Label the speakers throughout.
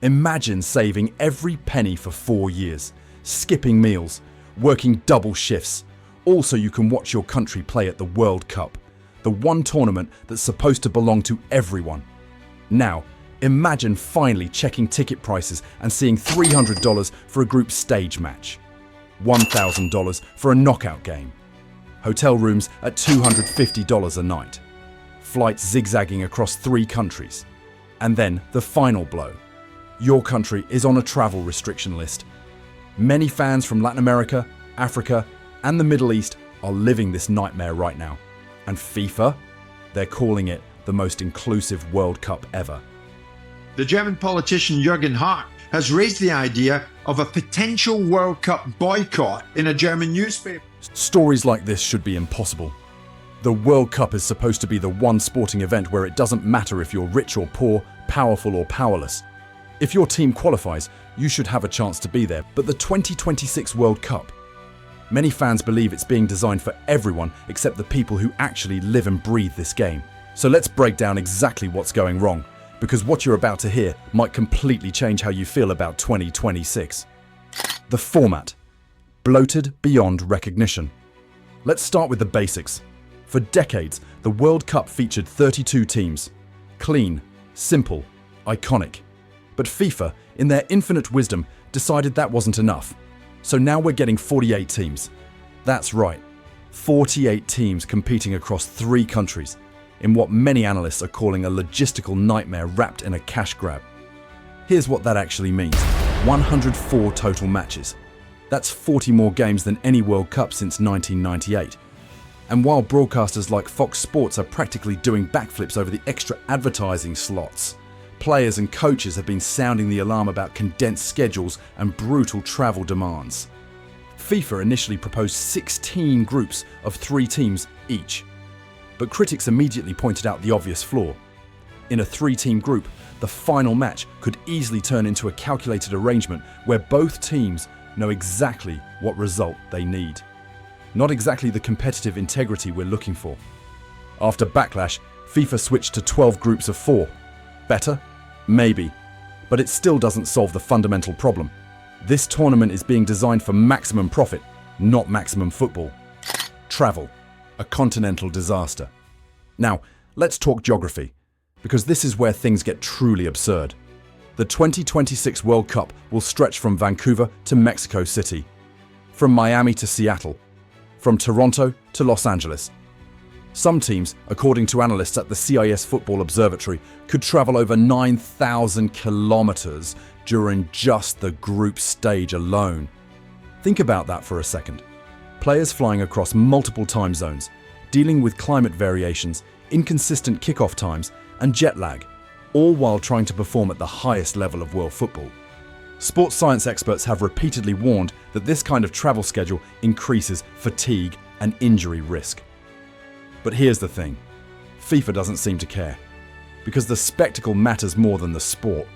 Speaker 1: Imagine saving every penny for 4 years, skipping meals, working double shifts, all so you can watch your country play at the World Cup, the one tournament that's supposed to belong to everyone. Now, imagine finally checking ticket prices and seeing $300 for a group stage match, $1,000 for a knockout game, hotel rooms at $250 a night, flights zigzagging across 3 countries, and then the final blow. Your country is on a travel restriction list. Many fans from Latin America, Africa, and the Middle East are living this nightmare right now. And FIFA? They're calling it the most inclusive World Cup ever.
Speaker 2: The German politician Jürgen Hart has raised the idea of a potential World Cup boycott in a German newspaper.
Speaker 1: Stories like this should be impossible. The World Cup is supposed to be the one sporting event where it doesn't matter if you're rich or poor, powerful or powerless. If your team qualifies, you should have a chance to be there. But the 2026 World Cup? Many fans believe it's being designed for everyone except the people who actually live and breathe this game. So let's break down exactly what's going wrong, because what you're about to hear might completely change how you feel about 2026. The format. Bloated beyond recognition. Let's start with the basics. For decades, the World Cup featured 32 teams. Clean, simple, iconic. But FIFA, in their infinite wisdom, decided that wasn't enough. So now we're getting 48 teams. That's right, 48 teams competing across 3 countries, in what many analysts are calling a logistical nightmare wrapped in a cash grab. Here's what that actually means. 104 total matches. That's 40 more games than any World Cup since 1998. And while broadcasters like Fox Sports are practically doing backflips over the extra advertising slots, players and coaches have been sounding the alarm about condensed schedules and brutal travel demands. FIFA initially proposed 16 groups of 3 teams each. But critics immediately pointed out the obvious flaw. In a 3-team group, the final match could easily turn into a calculated arrangement where both teams know exactly what result they need. Not exactly the competitive integrity we're looking for. After backlash, FIFA switched to 12 groups of 4. Better? Maybe. But it still doesn't solve the fundamental problem. This tournament is being designed for maximum profit, not maximum football. Travel. A continental disaster. Now, let's talk geography, because this is where things get truly absurd. The 2026 World Cup will stretch from Vancouver to Mexico City, from Miami to Seattle, from Toronto to Los Angeles. Some teams, according to analysts at the CIS Football Observatory, could travel over 9,000 kilometers during just the group stage alone. Think about that for a second. Players flying across multiple time zones, dealing with climate variations, inconsistent kickoff times, and jet lag, all while trying to perform at the highest level of world football. Sports science experts have repeatedly warned that this kind of travel schedule increases fatigue and injury risk. But here's the thing, FIFA doesn't seem to care, because the spectacle matters more than the sport.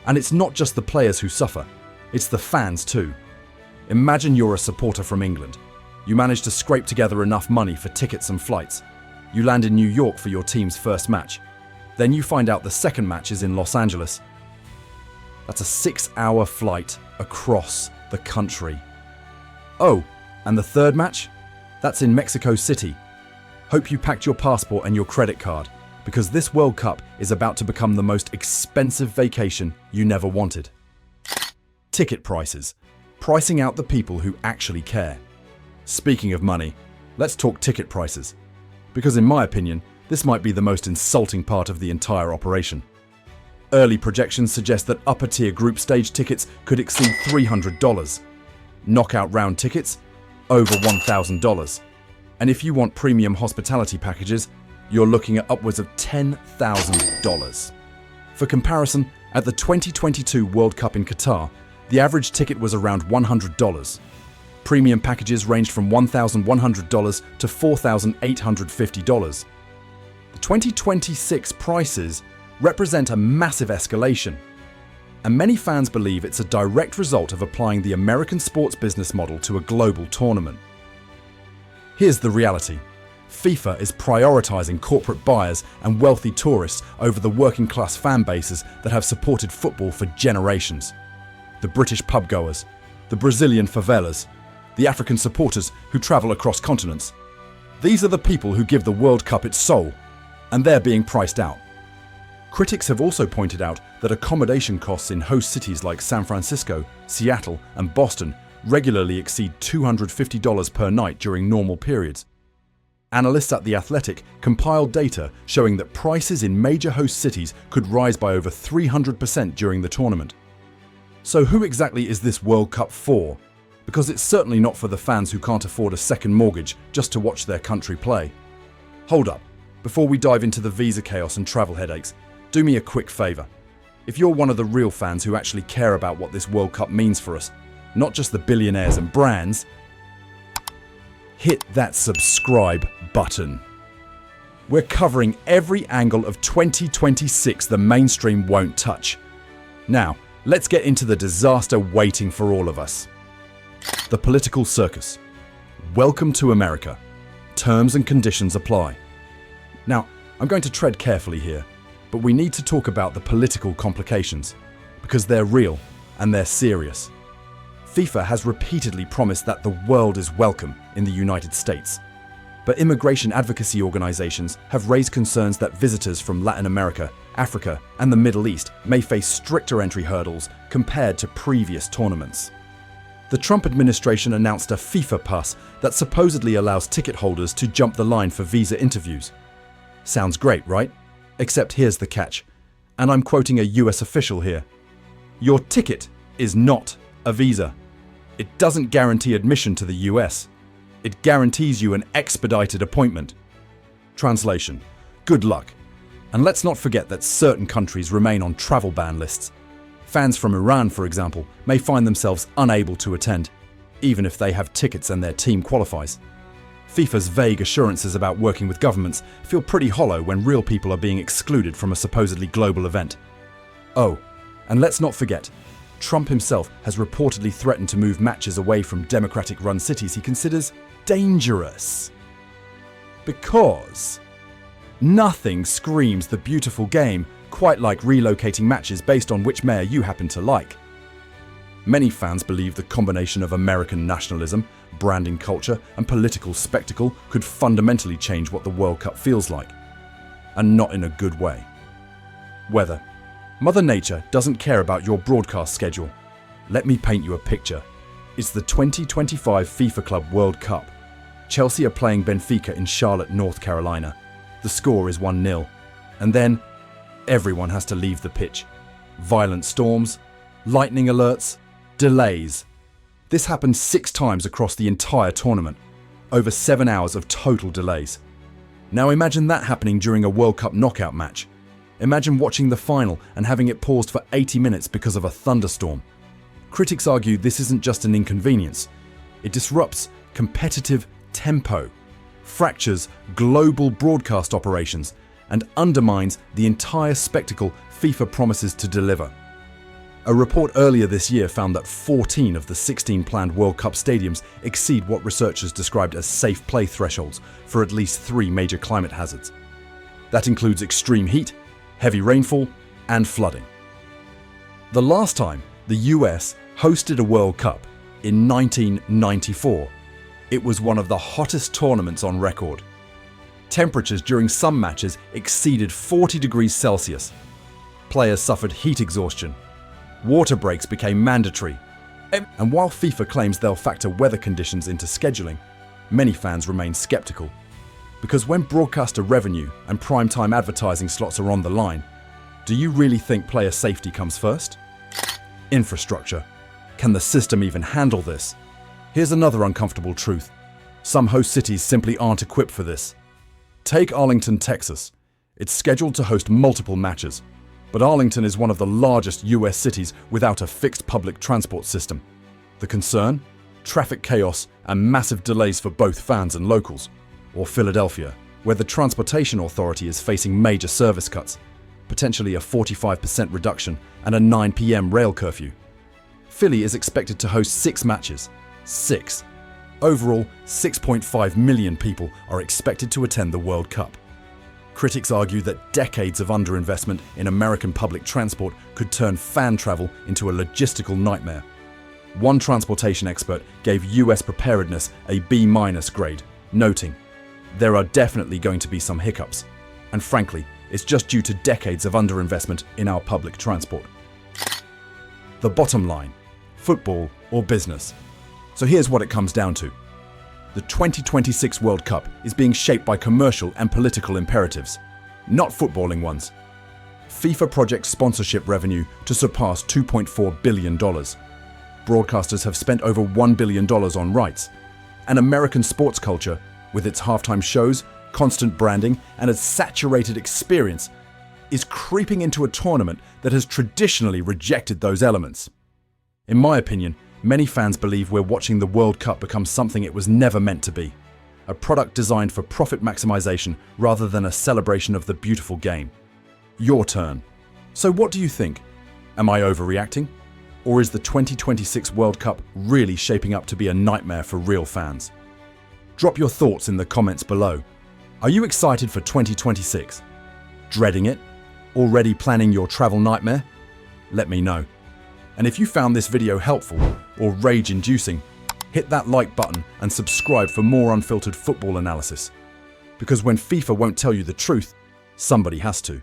Speaker 1: And it's not just the players who suffer, it's the fans too. Imagine you're a supporter from England. You manage to scrape together enough money for tickets and flights. You land in New York for your team's first match. Then you find out the second match is in Los Angeles. That's a 6-hour flight across the country. Oh, and the third match? That's in Mexico City. Hope you packed your passport and your credit card, because this World Cup is about to become the most expensive vacation you never wanted. Ticket prices. Pricing out the people who actually care. Speaking of money, let's talk ticket prices, because in my opinion, this might be the most insulting part of the entire operation. Early projections suggest that upper-tier group stage tickets could exceed $300. Knockout round tickets, over $1,000. And if you want premium hospitality packages, you're looking at upwards of $10,000. For comparison, at the 2022 World Cup in Qatar, the average ticket was around $100. Premium packages ranged from $1,100 to $4,850. The 2026 prices represent a massive escalation, and many fans believe it's a direct result of applying the American sports business model to a global tournament. Here's the reality. FIFA is prioritizing corporate buyers and wealthy tourists over the working class fan bases that have supported football for generations. The British pubgoers, the Brazilian favelas, the African supporters who travel across continents. These are the people who give the World Cup its soul, and they're being priced out. Critics have also pointed out that accommodation costs in host cities like San Francisco, Seattle, and Boston regularly exceed $250 per night during normal periods. Analysts at The Athletic compiled data showing that prices in major host cities could rise by over 300% during the tournament. So who exactly is this World Cup for? Because it's certainly not for the fans who can't afford a second mortgage just to watch their country play. Hold up, before we dive into the visa chaos and travel headaches, do me a quick favour. If you're one of the real fans who actually care about what this World Cup means for us, not just the billionaires and brands, hit that subscribe button. We're covering every angle of 2026 the mainstream won't touch. Now, let's get into the disaster waiting for all of us. The political circus. Welcome to America. Terms and conditions apply. Now, I'm going to tread carefully here, but we need to talk about the political complications, because they're real and they're serious. FIFA has repeatedly promised that the world is welcome in the United States. But immigration advocacy organizations have raised concerns that visitors from Latin America, Africa, and the Middle East may face stricter entry hurdles compared to previous tournaments. The Trump administration announced a FIFA pass that supposedly allows ticket holders to jump the line for visa interviews. Sounds great, right? Except here's the catch, and I'm quoting a US official here. Your ticket is not a visa. It doesn't guarantee admission to the US. It guarantees you an expedited appointment. Translation: good luck. And let's not forget that certain countries remain on travel ban lists. Fans from Iran, for example, may find themselves unable to attend, even if they have tickets and their team qualifies. FIFA's vague assurances about working with governments feel pretty hollow when real people are being excluded from a supposedly global event. Oh, and let's not forget, Trump himself has reportedly threatened to move matches away from Democratic-run cities he considers dangerous. Because nothing screams the beautiful game quite like relocating matches based on which mayor you happen to like. Many fans believe the combination of American nationalism, branding culture, and political spectacle could fundamentally change what the World Cup feels like. And not in a good way. Weather. Mother Nature doesn't care about your broadcast schedule. Let me paint you a picture. It's the 2025 FIFA Club World Cup. Chelsea are playing Benfica in Charlotte, North Carolina. The score is 1-0. And then, everyone has to leave the pitch. Violent storms, lightning alerts, delays. This happened 6 times across the entire tournament. Over 7 hours of total delays. Now imagine that happening during a World Cup knockout match. Imagine watching the final and having it paused for 80 minutes because of a thunderstorm. Critics argue this isn't just an inconvenience. It disrupts competitive tempo, fractures global broadcast operations, and undermines the entire spectacle FIFA promises to deliver. A report earlier this year found that 14 of the 16 planned World Cup stadiums exceed what researchers described as safe play thresholds for at least 3 major climate hazards. That includes extreme heat, heavy rainfall, and flooding. The last time the US hosted a World Cup, in 1994, it was one of the hottest tournaments on record. Temperatures during some matches exceeded 40 degrees Celsius. Players suffered heat exhaustion. Water breaks became mandatory. And while FIFA claims they'll factor weather conditions into scheduling, many fans remain skeptical. Because when broadcaster revenue and primetime advertising slots are on the line, do you really think player safety comes first? Infrastructure. Can the system even handle this? Here's another uncomfortable truth. Some host cities simply aren't equipped for this. Take Arlington, Texas. It's scheduled to host multiple matches, but Arlington is one of the largest US cities without a fixed public transport system. The concern? Traffic chaos and massive delays for both fans and locals. Or Philadelphia, where the Transportation Authority is facing major service cuts, potentially a 45% reduction and a 9 p.m. rail curfew. Philly is expected to host 6 matches. 6. Overall, 6.5 million people are expected to attend the World Cup. Critics argue that decades of underinvestment in American public transport could turn fan travel into a logistical nightmare. One transportation expert gave US preparedness a B- grade, noting, "There are definitely going to be some hiccups, and frankly, it's just due to decades of underinvestment in our public transport." The bottom line, football or business. So here's what it comes down to. The 2026 World Cup is being shaped by commercial and political imperatives, not footballing ones. FIFA projects sponsorship revenue to surpass $2.4 billion. Broadcasters have spent over $1 billion on rights. And American sports culture, with its halftime shows, constant branding, and its saturated experience, is creeping into a tournament that has traditionally rejected those elements. In my opinion, many fans believe we're watching the World Cup become something it was never meant to be, a product designed for profit maximization rather than a celebration of the beautiful game. Your turn. So what do you think? Am I overreacting? Or is the 2026 World Cup really shaping up to be a nightmare for real fans? Drop your thoughts in the comments below. Are you excited for 2026? Dreading it? Already planning your travel nightmare? Let me know. And if you found this video helpful or rage-inducing, hit that like button and subscribe for more unfiltered football analysis. Because when FIFA won't tell you the truth, somebody has to.